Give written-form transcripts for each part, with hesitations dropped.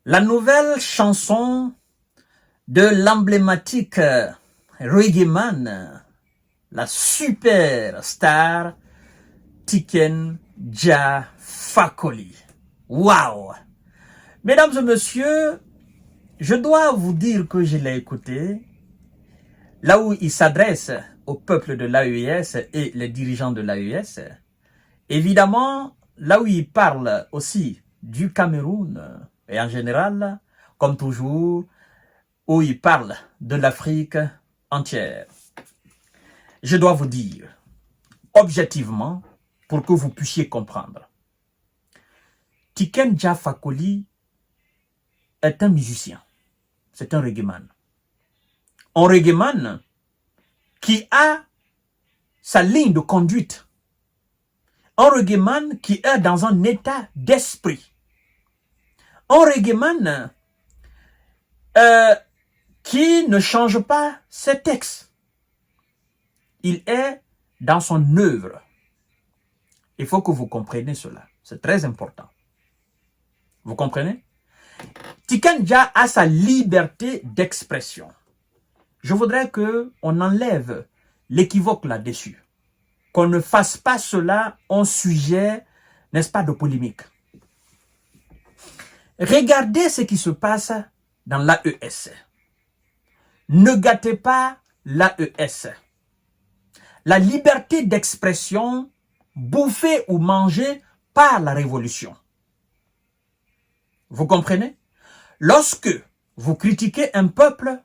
La nouvelle chanson de l'emblématique reggaeman, la superstar Tiken Jah Fakoly. Waouh! Mesdames et messieurs, je dois vous dire que je l'ai écouté, là où il s'adresse au peuple de l'AES et les dirigeants de l'AES. Évidemment, là où il parle aussi du Cameroun et en général, comme toujours, où il parle de l'Afrique entière. Je dois vous dire, objectivement, pour que vous puissiez comprendre, Tiken Jah Fakoly est un musicien, c'est un reggaeman. Un reggaeman qui a sa ligne de conduite. Un reggaeman qui est dans un état d'esprit. Un reggaeman qui ne change pas ses textes. Il est dans son œuvre. Il faut que vous compreniez cela. C'est très important. Vous comprenez? Tiken Jah a sa liberté d'expression. Je voudrais qu'on enlève l'équivoque là-dessus. Qu'on ne fasse pas cela un sujet, n'est-ce pas, de polémique. Regardez ce qui se passe dans l'AES. Ne gâtez pas l'AES. La liberté d'expression bouffée ou mangée par la révolution. Vous comprenez? Lorsque vous critiquez un peuple,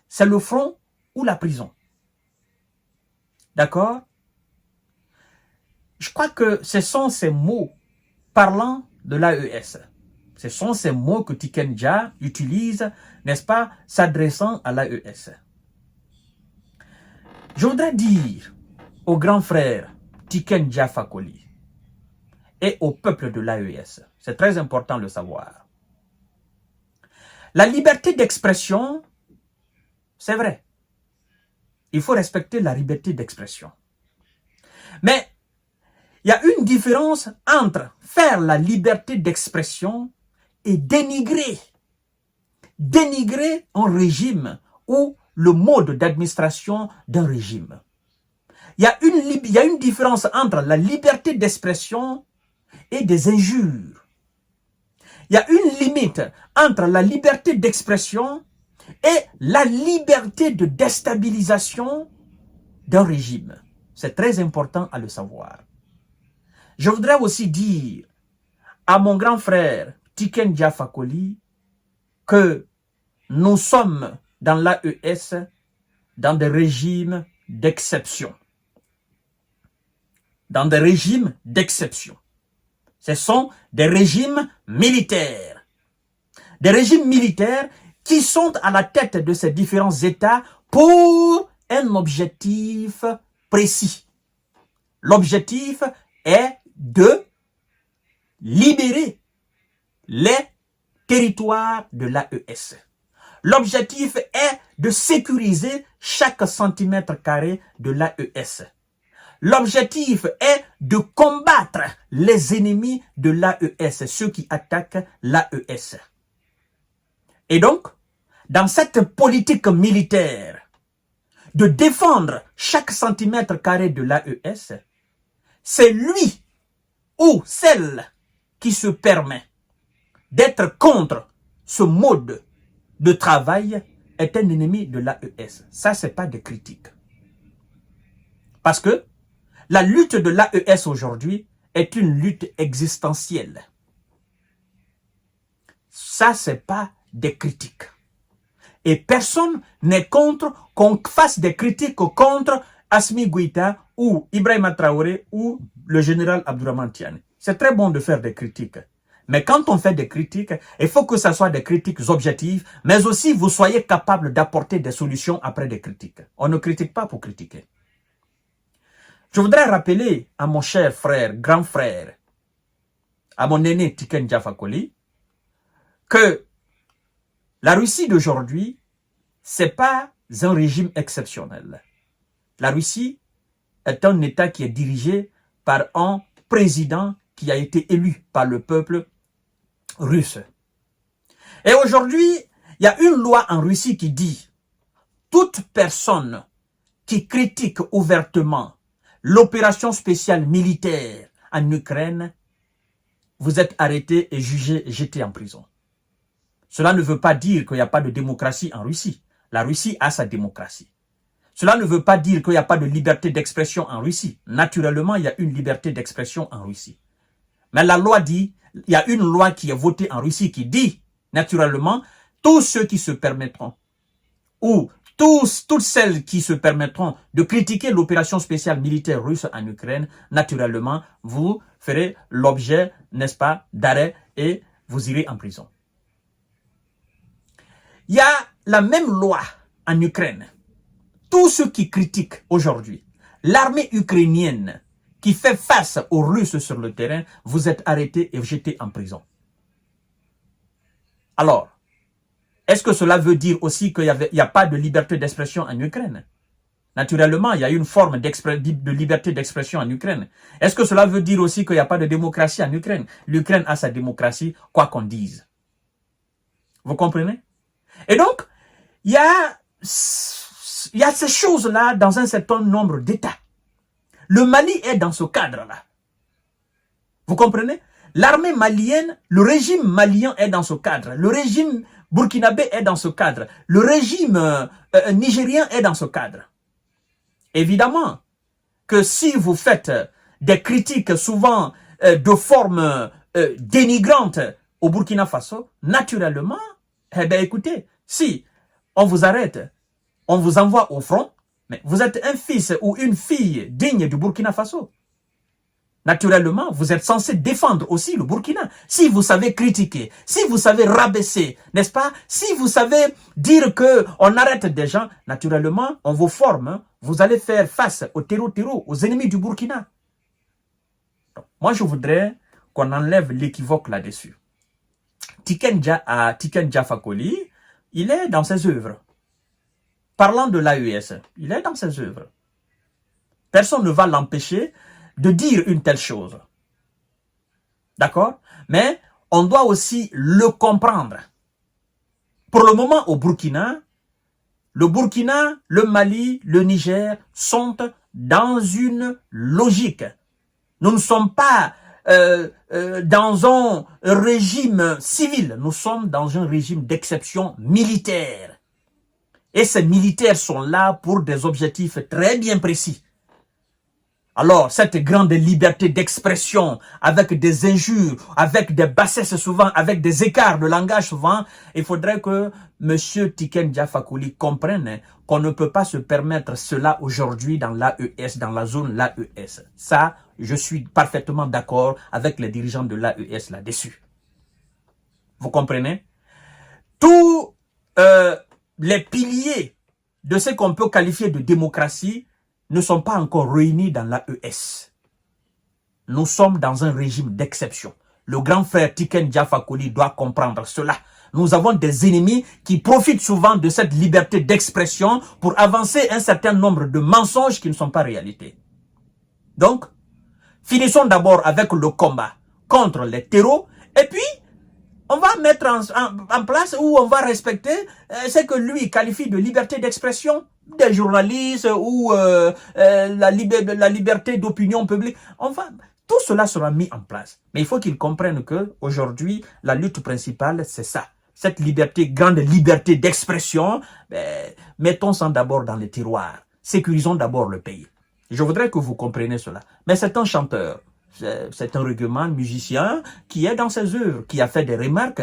c'est le front ou la prison. D'accord? Je crois que ce sont ces mots parlant de l'AES. Ce sont ces mots que Tiken Jah utilise, n'est-ce pas, s'adressant à l'AES. Je voudrais dire au grand frère Tiken Jah Fakoly et au peuple de l'AES, c'est très important de le savoir. La liberté d'expression, c'est vrai. Il faut respecter la liberté d'expression. Mais il y a une différence entre faire la liberté d'expression et dénigrer un régime ou le mode d'administration d'un régime. Il y a une différence entre la liberté d'expression et des injures. Il y a une limite entre la liberté d'expression et la liberté de déstabilisation d'un régime. C'est très important à le savoir. Je voudrais aussi dire à mon grand frère Tiken Jah Fakoly que nous sommes dans l'AES dans des régimes d'exception. Dans des régimes d'exception. Ce sont des régimes militaires. Des régimes militaires qui sont à la tête de ces différents États pour un objectif précis. L'objectif est de libérer les territoires de l'AES. L'objectif est de sécuriser chaque centimètre carré de l'AES. L'objectif est de combattre les ennemis de l'AES, ceux qui attaquent l'AES. Et donc, dans cette politique militaire de défendre chaque centimètre carré de l'AES, c'est lui ou celle qui se permet d'être contre ce mode de travail est un ennemi de l'AES. Ça, c'est pas de critique. Parce que la lutte de l'AES aujourd'hui est une lutte existentielle. Ça, c'est pas des critiques. Et personne n'est contre qu'on fasse des critiques contre Assimi Goïta ou Ibrahima Traoré ou le général Abdourahmane Tiani. C'est très bon de faire des critiques. Mais quand on fait des critiques, il faut que ce soit des critiques objectives, mais aussi vous soyez capable d'apporter des solutions après des critiques. On ne critique pas pour critiquer. Je voudrais rappeler à mon cher frère, grand frère, à mon aîné Tiken Jah Fakoly, que la Russie d'aujourd'hui, c'est pas un régime exceptionnel. La Russie est un État qui est dirigé par un président qui a été élu par le peuple russe. Et aujourd'hui, il y a une loi en Russie qui dit toute personne qui critique ouvertement l'opération spéciale militaire en Ukraine, vous êtes arrêté et jugé, jeté en prison. Cela ne veut pas dire qu'il n'y a pas de démocratie en Russie. La Russie a sa démocratie. Cela ne veut pas dire qu'il n'y a pas de liberté d'expression en Russie. Naturellement, il y a une liberté d'expression en Russie. Mais la loi dit, il y a une loi qui est votée en Russie qui dit, naturellement, tous ceux qui se permettront, ou toutes celles qui se permettront de critiquer l'opération spéciale militaire russe en Ukraine, naturellement, vous ferez l'objet, n'est-ce pas, d'arrêt et vous irez en prison. Il y a la même loi en Ukraine. Tous ceux qui critiquent aujourd'hui l'armée ukrainienne qui fait face aux Russes sur le terrain, vous êtes arrêtés et jetés en prison. Alors, est-ce que cela veut dire aussi qu'il n'y a pas de liberté d'expression en Ukraine? Naturellement, il y a une forme de liberté d'expression en Ukraine. Est-ce que cela veut dire aussi qu'il n'y a pas de démocratie en Ukraine? L'Ukraine a sa démocratie, quoi qu'on dise. Vous comprenez? Et donc, il y a ces choses-là dans un certain nombre d'États. Le Mali est dans ce cadre-là. Vous comprenez? L'armée malienne, le régime malien est dans ce cadre. Le régime burkinabé est dans ce cadre. Le régime nigérien est dans ce cadre. Évidemment que si vous faites des critiques souvent de forme dénigrante au Burkina Faso, naturellement, eh bien écoutez, si on vous arrête, on vous envoie au front, mais vous êtes un fils ou une fille digne du Burkina Faso. Naturellement, vous êtes censé défendre aussi le Burkina. Si vous savez critiquer, si vous savez rabaisser, n'est-ce pas? Si vous savez dire qu'on arrête des gens, naturellement, on vous forme. Hein? Vous allez faire face au terreau, aux ennemis du Burkina. Donc, moi, je voudrais qu'on enlève l'équivoque là-dessus. Tiken Jah Fakoly, il est dans ses œuvres. Parlant de l'AES, il est dans ses œuvres. Personne ne va l'empêcher de dire une telle chose. D'accord? Mais on doit aussi le comprendre. Pour le moment, au Burkina, le Burkina, le Mali, le Niger sont dans une logique. Nous ne sommes pas dans un régime civil, nous sommes dans un régime d'exception militaire. Et ces militaires sont là pour des objectifs très bien précis. Alors, cette grande liberté d'expression, avec des injures, avec des bassesses souvent, avec des écarts de langage souvent, il faudrait que M. Tiken Jah Fakoly comprenne qu'on ne peut pas se permettre cela aujourd'hui dans l'AES, dans la zone l'AES. Ça, je suis parfaitement d'accord avec les dirigeants de l'AES là-dessus. Vous comprenez? Tous les piliers de ce qu'on peut qualifier de démocratie ne sont pas encore réunis dans l'AES. Nous sommes dans un régime d'exception. Le grand frère Tiken Jah Fakoly doit comprendre cela. Nous avons des ennemis qui profitent souvent de cette liberté d'expression pour avancer un certain nombre de mensonges qui ne sont pas réalité. Donc, finissons d'abord avec le combat contre les terreaux et puis on va mettre en place où on va respecter ce que lui qualifie de liberté d'expression des journalistes ou la liberté d'opinion publique. Tout cela sera mis en place. Mais il faut qu'ils comprennent que aujourd'hui, la lutte principale, c'est ça. Cette liberté, grande liberté d'expression, mettons-en d'abord dans les tiroirs. Sécurisons d'abord le pays. Je voudrais que vous compreniez cela. Mais c'est un chanteur. C'est un règlement musicien qui est dans ses œuvres, qui a fait des remarques.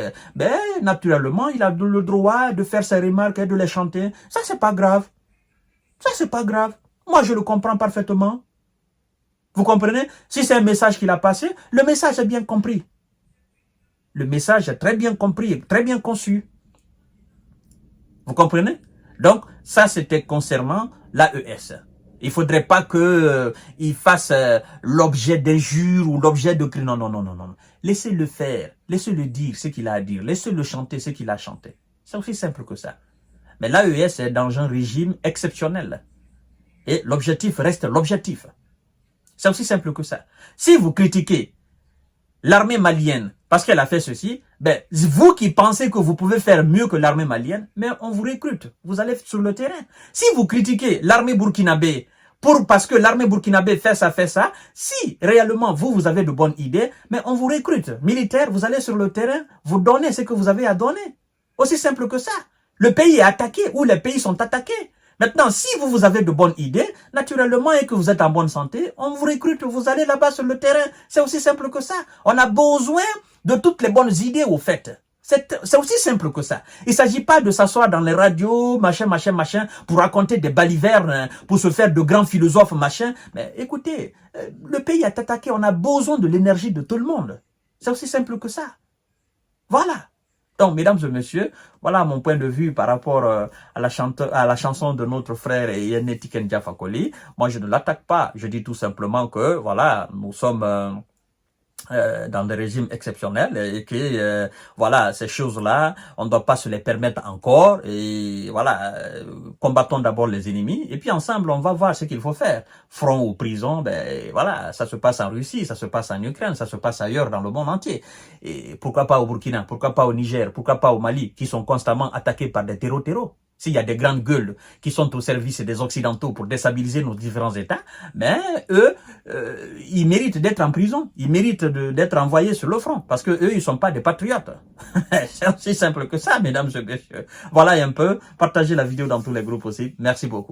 Naturellement, il a le droit de faire ses remarques et de les chanter. Ça, c'est pas grave. Ça, c'est pas grave. Moi, je le comprends parfaitement. Vous comprenez? Si c'est un message qu'il a passé, le message est bien compris. Le message est très bien compris, très bien conçu. Vous comprenez? Donc, ça, c'était concernant l'AES. Il ne faudrait pas qu'il fasse l'objet d'injures ou l'objet de cris. Non, non, non, non, non. Laissez-le faire. Laissez-le dire ce qu'il a à dire. Laissez-le chanter ce qu'il a chanté. C'est aussi simple que ça. Mais l'AES est dans un régime exceptionnel. Et l'objectif reste l'objectif. C'est aussi simple que ça. Si vous critiquez l'armée malienne parce qu'elle a fait ceci, Ben, vous qui pensez que vous pouvez faire mieux que l'armée malienne, mais on vous recrute. Vous allez sur le terrain. Si vous critiquez l'armée burkinabé parce que l'armée burkinabé fait ça, si réellement vous avez de bonnes idées, mais on vous recrute. Militaire, vous allez sur le terrain, vous donnez ce que vous avez à donner. Aussi simple que ça. Le pays est attaqué ou les pays sont attaqués. Maintenant, si vous avez de bonnes idées, naturellement, et que vous êtes en bonne santé, on vous recrute, vous allez là-bas sur le terrain. C'est aussi simple que ça. On a besoin de toutes les bonnes idées, au fait. C'est aussi simple que ça. Il ne s'agit pas de s'asseoir dans les radios, machin, pour raconter des balivernes, pour se faire de grands philosophes, machin. Mais écoutez, le pays est attaqué, on a besoin de l'énergie de tout le monde. C'est aussi simple que ça. Voilà. Donc, mesdames et messieurs, voilà mon point de vue par rapport à la chanson de notre frère Yene Tiken Jah Fakoly. Moi, je ne l'attaque pas. Je dis tout simplement que, voilà, nous sommes dans des régimes exceptionnels et que, voilà, ces choses-là, on ne doit pas se les permettre encore. Et voilà, combattons d'abord les ennemis et puis ensemble, on va voir ce qu'il faut faire. Front ou prison, ben voilà, ça se passe en Russie, ça se passe en Ukraine, ça se passe ailleurs dans le monde entier. Et pourquoi pas au Burkina, pourquoi pas au Niger, pourquoi pas au Mali, qui sont constamment attaqués par des terreaux. S'il y a des grandes gueules qui sont au service des Occidentaux pour déstabiliser nos différents États, mais eux, ils méritent d'être en prison. Ils méritent d'être envoyés sur le front. Parce que eux, ils sont pas des patriotes. C'est aussi simple que ça, mesdames et messieurs. Voilà un peu. Partagez la vidéo dans tous les groupes aussi. Merci beaucoup.